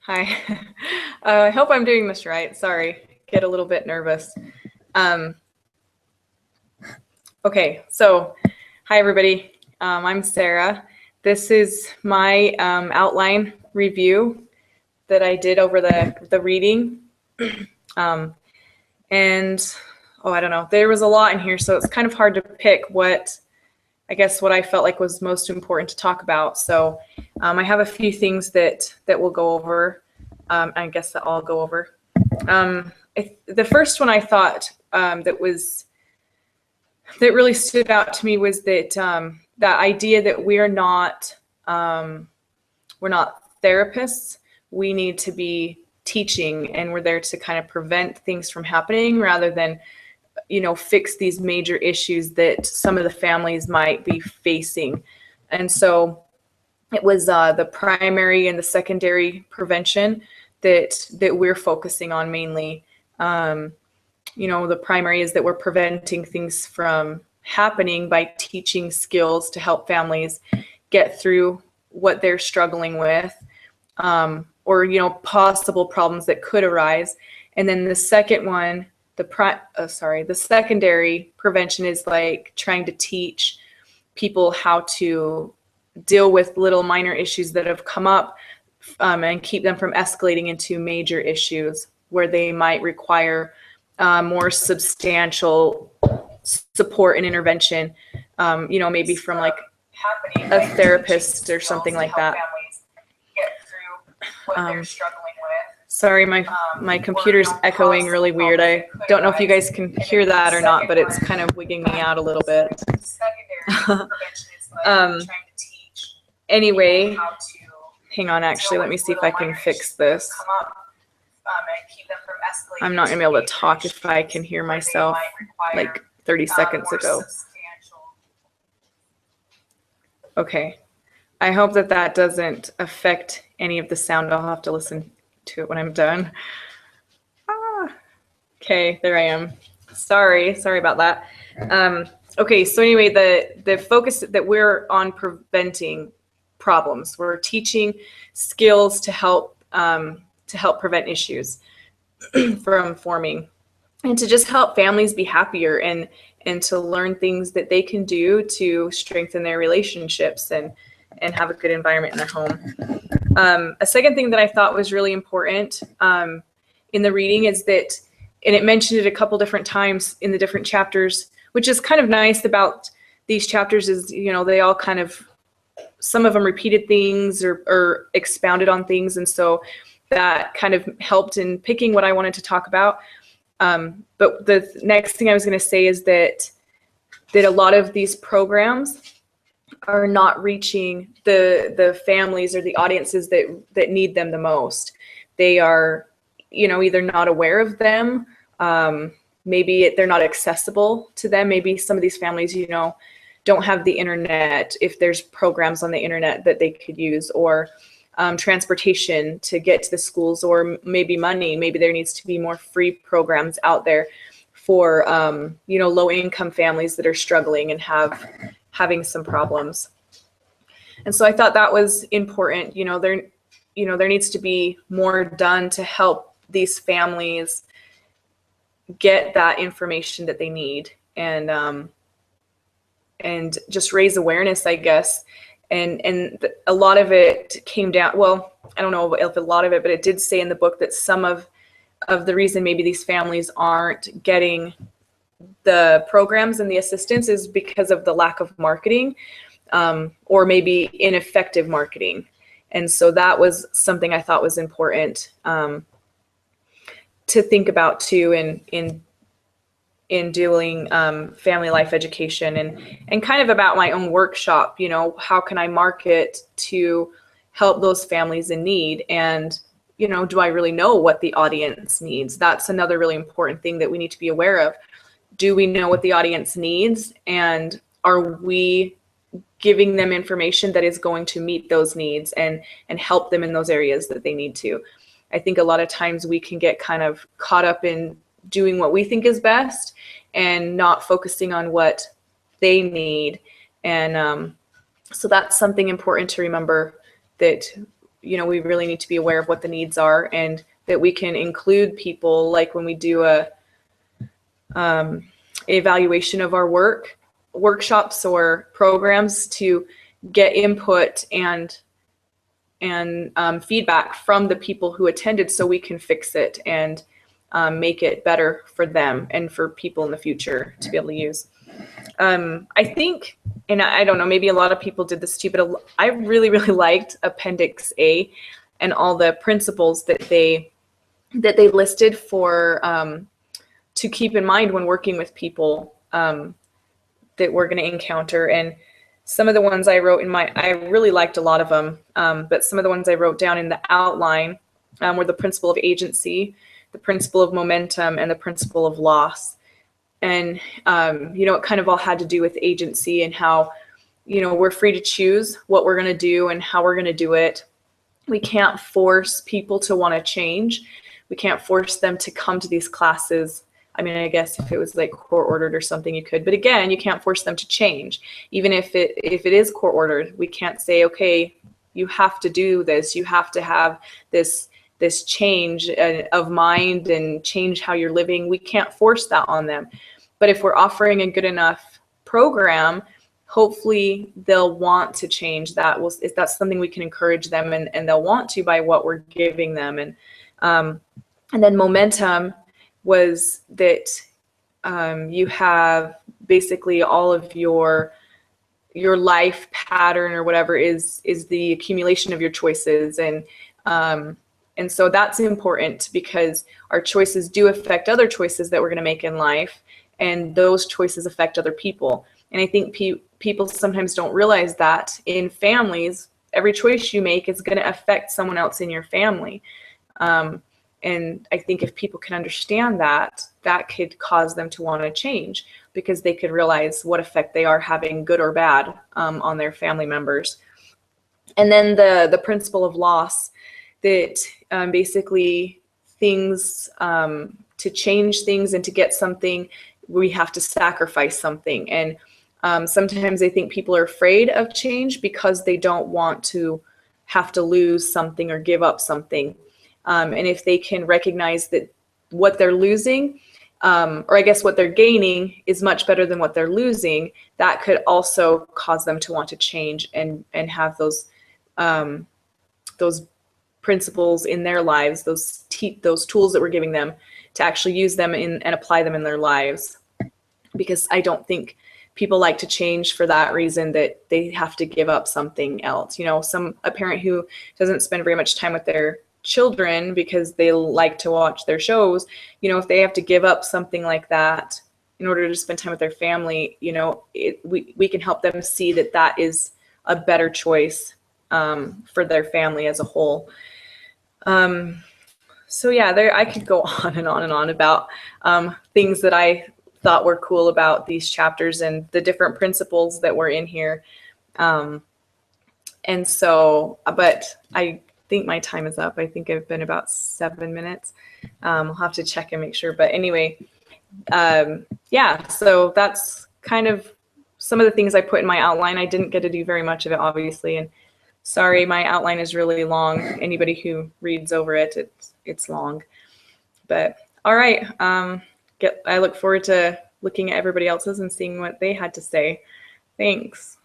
Hi. I hope I'm doing this right. Sorry, get a little bit nervous. Um, okay, so hi everybody. I'm Sarah. This is my outline review that I did over the reading. Um, and I don't know, there was a lot in here, so it's kind of hard to pick what I felt like was most important to talk about. So I have a few things that we'll go over. I guess that I'll go over. The first one I thought that really stood out to me was that that idea that we're not therapists. We need to be teaching, and we're there to kind of prevent things from happening rather than fix these major issues that some of the families might be facing. And so it was the primary and the secondary prevention that we're focusing on mainly. The primary is that we're preventing things from happening by teaching skills to help families get through what they're struggling with, or possible problems that could arise. And then the second one, the secondary prevention is like trying to teach people how to deal with little minor issues that have come up, and keep them from escalating into major issues where they might require more substantial support and intervention, maybe from like a therapist or something like that. Sorry, my computer's echoing really weird. I don't know if you guys can hear that or not, but it's kind of wigging me out a little bit. Anyway, hang on, actually, let me see if I can fix this. I'm not going to be able to talk if I can hear myself like 30 seconds ago. Okay. I hope that doesn't affect any of the sound. I'll have to listen to it when I'm done. Okay, there I am. Sorry about that. Okay, so anyway, the focus that we're on preventing problems. We're teaching skills to help prevent issues from forming, and to just help families be happier and to learn things that they can do to strengthen their relationships and have a good environment in their home. A second thing that I thought was really important in the reading is that, and it mentioned it a couple different times in the different chapters, which is kind of nice about these chapters is, they all kind of, some of them repeated things or expounded on things. And so that kind of helped in picking what I wanted to talk about. But the next thing I was going to say is that a lot of these programs are not reaching the families or the audiences that need them the most. They are, either not aware of them. Maybe they're not accessible to them. Maybe some of these families, don't have the internet, if there's programs on the internet that they could use, or transportation to get to the schools, or maybe money. Maybe there needs to be more free programs out there for, low-income families that are struggling and having some problems. And so I thought that was important. There needs to be more done to help these families get that information that they need, and just raise awareness, I guess. And a lot of it came down, well, I don't know if a lot of it, but it did say in the book that some of the reason maybe these families aren't getting the programs and the assistance is because of the lack of marketing, or maybe ineffective marketing. And so that was something I thought was important to think about too in doing family life education, and kind of about my own workshop. How can I market to help those families in need? And do I really know what the audience needs? That's another really important thing that we need to be aware of. Do we know what the audience needs, and are we giving them information that is going to meet those needs and help them in those areas that they need to? I think a lot of times we can get kind of caught up in doing what we think is best and not focusing on what they need. And so that's something important to remember, that we really need to be aware of what the needs are, and that we can include people, like when we do a evaluation of our workshops or programs, to get input and feedback from the people who attended, so we can fix it and make it better for them and for people in the future to be able to use. I think, and I don't know, maybe a lot of people did this too, but I really, really liked Appendix A and all the principles that they listed for to keep in mind when working with people that we're going to encounter. And some of the ones I wrote I really liked a lot of them, but some of the ones I wrote down in the outline were the principle of agency, the principle of momentum, and the principle of loss. And, it kind of all had to do with agency and how, we're free to choose what we're going to do and how we're going to do it. We can't force people to want to change. We can't force them to come to these classes. I mean, I guess if it was like court ordered or something, you could, but again, you can't force them to change. Even if it is court ordered, we can't say, okay, you have to do this. You have to have this change of mind and change how you're living. We can't force that on them. But if we're offering a good enough program, hopefully they'll want to change. If that's something we can encourage them, and they'll want to by what we're giving them. And then momentum was that you have basically all of your life pattern or whatever is the accumulation of your choices. And so that's important, because our choices do affect other choices that we're going to make in life, and those choices affect other people. And I think people sometimes don't realize that in families, every choice you make is going to affect someone else in your family. And I think if people can understand that, that could cause them to want to change, because they could realize what effect they are having, good or bad, on their family members. And then the principle of loss, that basically things, to change things and to get something, we have to sacrifice something. And sometimes I think people are afraid of change because they don't want to have to lose something or give up something. And if they can recognize that what they're losing, or I guess what they're gaining, is much better than what they're losing, that could also cause them to want to change and have those principles in their lives, those tools that we're giving them, to actually use them and apply them in their lives. Because I don't think people like to change for that reason, that they have to give up something else. A parent who doesn't spend very much time with their children because they like to watch their shows, if they have to give up something like that in order to spend time with their family, we can help them see that that is a better choice for their family as a whole. So yeah, I could go on and on and on about things that I thought were cool about these chapters and the different principles that were in here. And so, but I think my time is up. I think I've been about 7 minutes. I'll have to check and make sure. But anyway, yeah, so that's kind of some of the things I put in my outline. I didn't get to do very much of it, obviously. And sorry, my outline is really long. Anybody who reads over it, it's long. But all right, I look forward to looking at everybody else's and seeing what they had to say. Thanks.